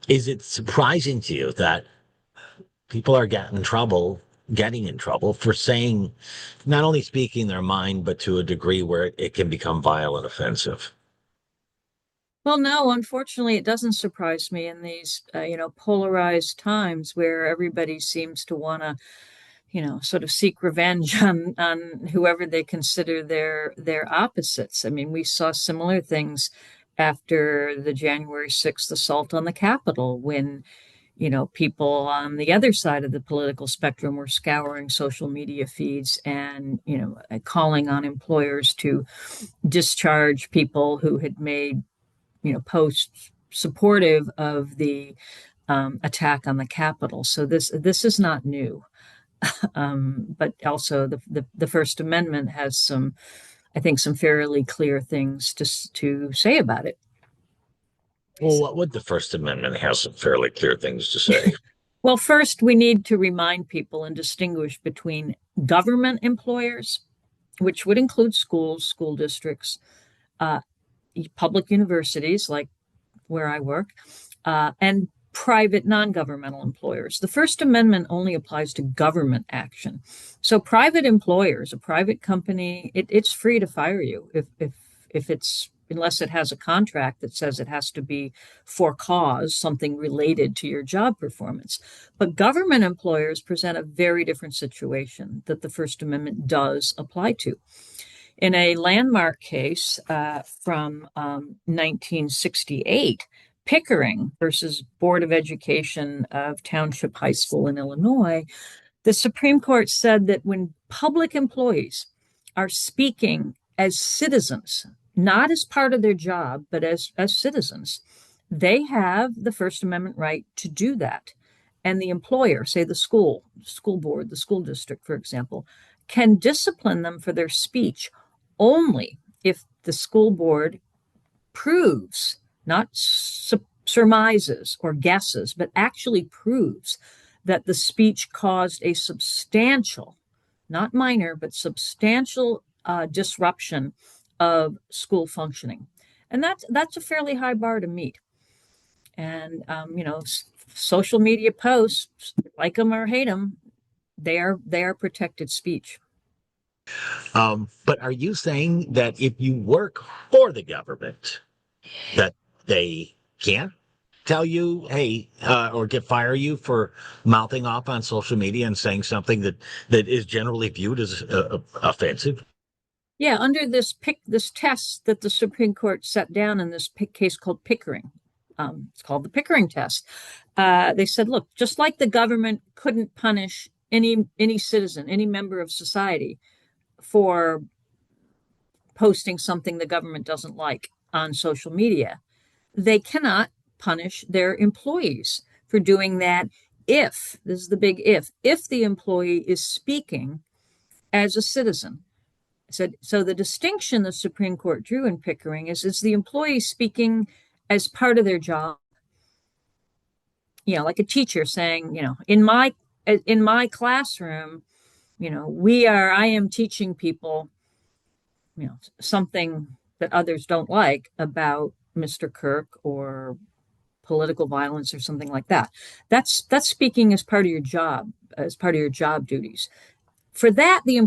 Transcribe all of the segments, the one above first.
Is it surprising to you that people are getting in trouble for saying, not only speaking their mind, but to a degree where it can become vile and offensive? Well, no, unfortunately, it doesn't surprise me in these, polarized times where everybody seems to want to, sort of seek revenge on whoever they consider their opposites. I mean, we saw similar things after the January 6th assault on the Capitol when, people on the other side of the political spectrum were scouring social media feeds and, calling on employers to discharge people who had made posts supportive of the attack on the Capitol. So this is not new, but also the First Amendment has some, I think, some fairly clear things to say about it. Well, what would the First Amendment have some fairly clear things to say? Well, first, we need to remind people and distinguish between government employers, which would include schools, school districts, uh, public universities like where I work, and private non-governmental employers. The First Amendment only applies to government action. So private employers, a private company, it's free to fire you if it's unless it has a contract that says it has to be for cause, something related to your job performance. But government employers present a very different situation that the First Amendment does apply to. In a landmark case from 1968, Pickering versus Board of Education of Township High School in Illinois, the Supreme Court said that when public employees are speaking as citizens, not as part of their job, but as citizens, they have the First Amendment right to do that. And the employer, say the school board, the school district, for example, can discipline them for their speech only if the school board proves, not surmises or guesses, but actually proves that the speech caused a substantial, not minor, but substantial disruption of school functioning. And that's a fairly high bar to meet. And social media posts, like them or hate them, they are protected speech. But are you saying that if you work for the government, that they can't tell you, hey, or get fire you for mouthing off on social media and saying something that is generally viewed as offensive? Yeah, under this test that the Supreme Court set down in this case called Pickering, it's called the Pickering test. They said, look, just like the government couldn't punish any citizen, any member of society for posting something the government doesn't like on social media, they cannot punish their employees for doing that if, this is the big if the employee is speaking as a citizen. So the distinction the Supreme Court drew in Pickering is the employee speaking as part of their job, like a teacher saying, in my classroom, I am teaching people, something that others don't like about Mr. Kirk or political violence or something like that. That's speaking as part of your job, as part of your job duties. For that, the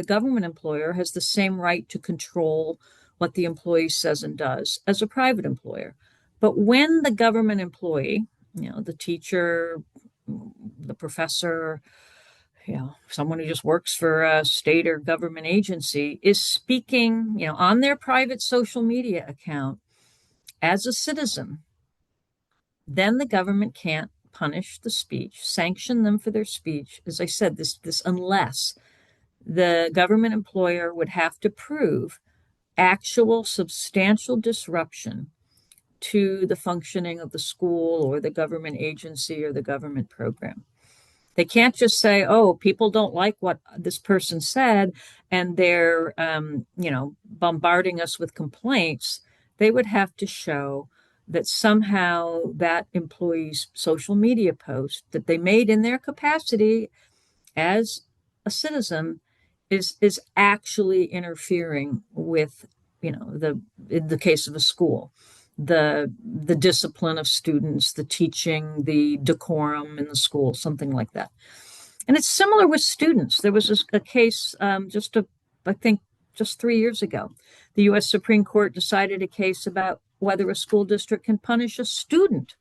government employer, has the same right to control what the employee says and does as a private employer. But when the government employee, the teacher, the professor, someone who just works for a state or government agency is speaking, on their private social media account as a citizen, then the government can't punish the speech, sanction them for their speech. As I said, this unless the government employer would have to prove actual substantial disruption to the functioning of the school or the government agency or the government program. They can't just say, "Oh, people don't like what this person said, and they're, bombarding us with complaints." They would have to show that somehow that employee's social media post that they made in their capacity as a citizen is actually interfering with, in the case of a school, the discipline of students, the teaching, the decorum in the school, something like that. And it's similar with students. There was a case I think just 3 years ago. The U.S. Supreme Court decided a case about whether a school district can punish a student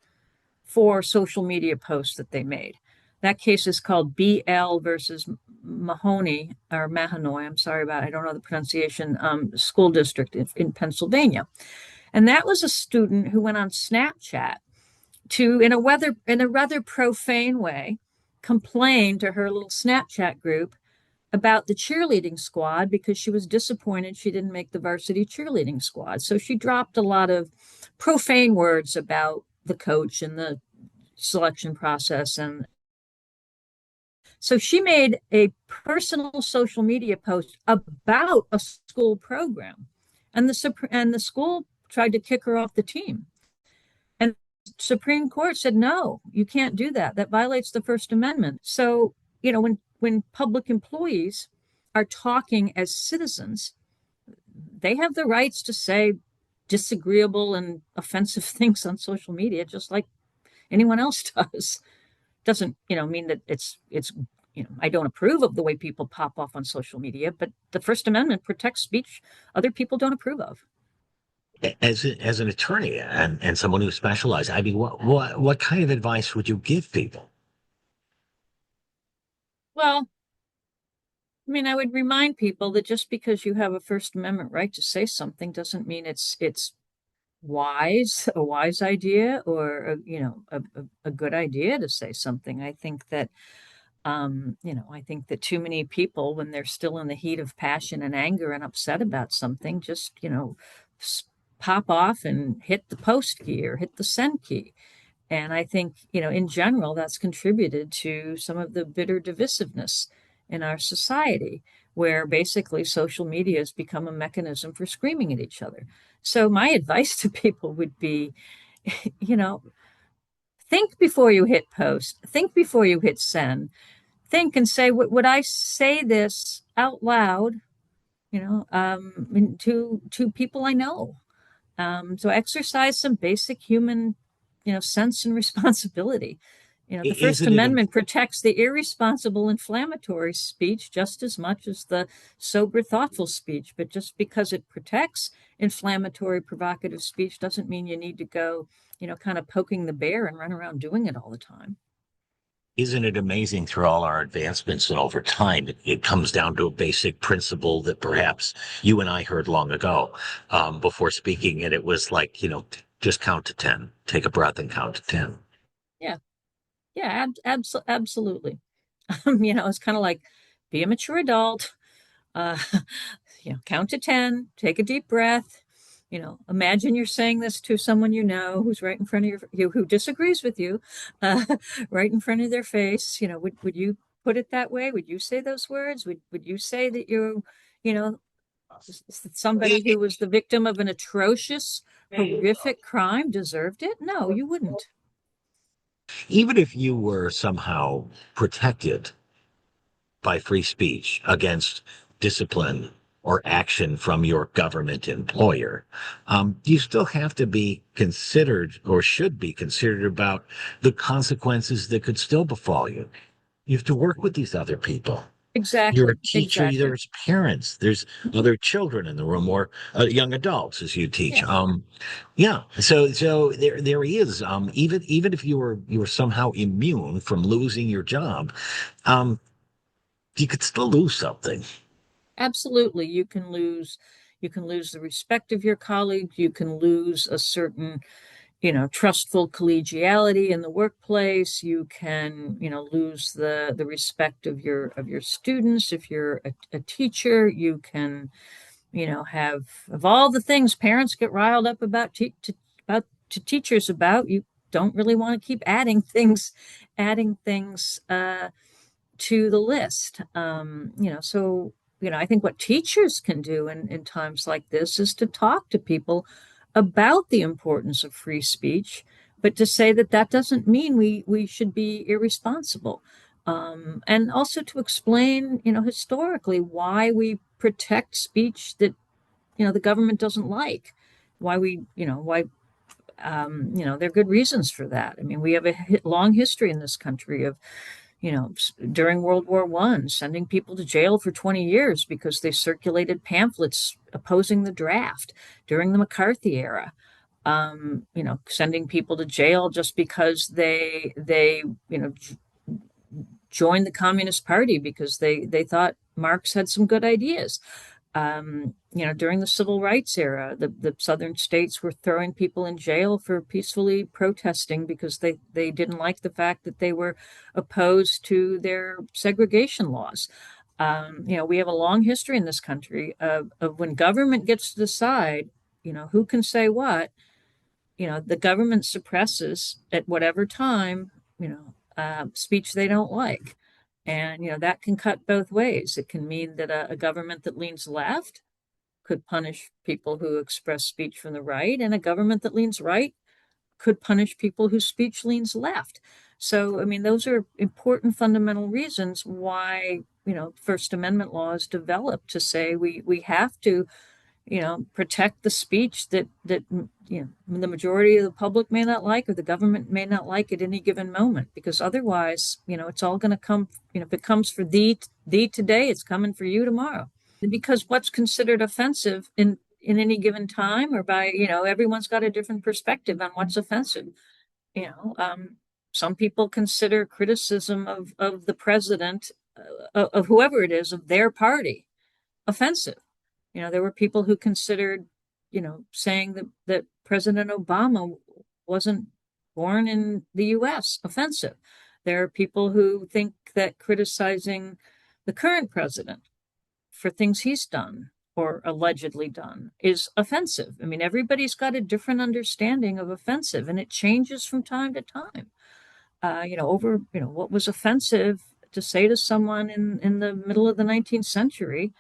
for social media posts that they made. That case is called BL versus Mahoney or Mahanoy. I'm sorry about, I don't know the pronunciation, school district in Pennsylvania. And that was a student who went on Snapchat to, in a rather profane way, complain to her little Snapchat group about the cheerleading squad because she was disappointed she didn't make the varsity cheerleading squad. So she dropped a lot of profane words about the coach and the selection process. And so she made a personal social media post about a school program. And the school tried to kick her off the team. And the Supreme Court said, no, you can't do that. That violates the First Amendment. So, when public employees are talking as citizens, they have the rights to say disagreeable and offensive things on social media, just like anyone else does. Doesn't, mean that it's I don't approve of the way people pop off on social media, but the First Amendment protects speech other people don't approve of. As an attorney and someone who specializes, I mean, what kind of advice would you give people? Well, I would remind people that just because you have a First Amendment right to say something doesn't mean it's a wise idea, or a good idea to say something. I think that too many people, when they're still in the heat of passion and anger and upset about something, just pop off and hit the post key or hit the send key. And I think, in general, that's contributed to some of the bitter divisiveness in our society, where basically social media has become a mechanism for screaming at each other. So my advice to people would be, you know, think before you hit post, think before you hit send, think and say, would I say this out loud, to people I know? So exercise some basic human, sense and responsibility. The First Isn't it Amendment protects the irresponsible, inflammatory speech just as much as the sober, thoughtful speech. But just because it protects inflammatory, provocative speech doesn't mean you need to go, kind of poking the bear and run around doing it all the time. isn't it amazing through all our advancements and over time, it comes down to a basic principle that perhaps you and I heard long ago before speaking, and it was like, just count to 10, take a breath and count to 10. Yeah, yeah, absolutely. It's kind of like be a mature adult, uh, count to 10, take a deep breath. Imagine you're saying this to someone who's right in front of you, who disagrees with you, uh, right in front of their face. Would you put it that way? Would you say those words? Would you say that you know, somebody who was the victim of an atrocious, horrific crime deserved it? No, you wouldn't. Even if you were somehow protected by free speech against discipline or action from your government employer, you still have to be considered or should be considered about the consequences that could still befall you. You have to work with these other people. You're a Exactly, teacher, exactly. there's parents, there's other children in the room, or young adults as you teach. Yeah. Yeah. So there is, even if you were somehow immune from losing your job, um, you could still lose something. Absolutely. You can lose the respect of your colleagues. You can lose a certain, trustful collegiality in the workplace. You can, lose the respect of your students. If you're a teacher, you can, have of all the things parents get riled up to teachers about, you don't really want to keep adding things to the list. I think what teachers can do in times like this is to talk to people about the importance of free speech, but to say that that doesn't mean we should be irresponsible. And also to explain, historically why we protect speech that, the government doesn't like, why There are good reasons for that. I mean, we have a long history in this country of, during World War I, sending people to jail for 20 years because they circulated pamphlets opposing the draft. During the McCarthy era, sending people to jail just because they joined the Communist Party because they thought Marx had some good ideas. During the civil rights era, the southern states were throwing people in jail for peacefully protesting because they didn't like the fact that they were opposed to their segregation laws. We have a long history in this country of when government gets to decide, who can say what, the government suppresses at whatever time, speech they don't like. And, that can cut both ways. It can mean that a government that leans left could punish people who express speech from the right, and a government that leans right could punish people whose speech leans left. So, I mean, those are important fundamental reasons why, First Amendment laws developed to say we have to protect the speech that the majority of the public may not like or the government may not like at any given moment, because otherwise, it's all going to come, if it comes for thee today, it's coming for you tomorrow. Because what's considered offensive in any given time or by, everyone's got a different perspective on what's offensive. Some people consider criticism of the president, of whoever it is, of their party, offensive. There were people who considered, saying that President Obama wasn't born in the U.S. offensive. There are people who think that criticizing the current president for things he's done or allegedly done is offensive. I mean, everybody's got a different understanding of offensive, and it changes from time to time. What was offensive to say to someone in the middle of the 19th century.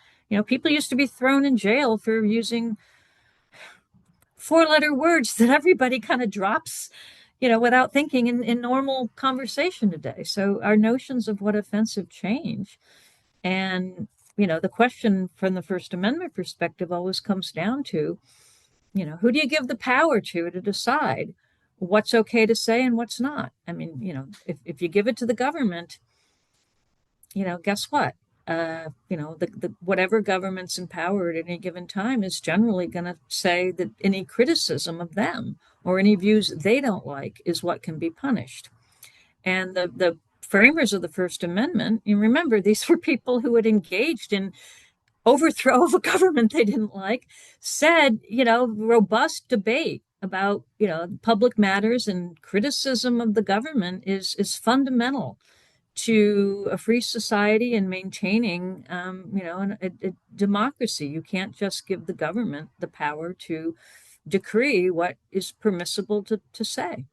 People used to be thrown in jail for using four-letter words that everybody kind of drops, without thinking in normal conversation today. So our notions of what offensive change. And, the question from the First Amendment perspective always comes down to, who do you give the power to decide what's okay to say and what's not? I mean, if you give it to the government, guess what? Whatever government's in power at any given time is generally going to say that any criticism of them or any views they don't like is what can be punished. And the framers of the First Amendment, you remember, these were people who had engaged in overthrow of a government they didn't like, said, robust debate about, public matters and criticism of the government is fundamental to a free society and maintaining, a democracy. You can't just give the government the power to decree what is permissible to say.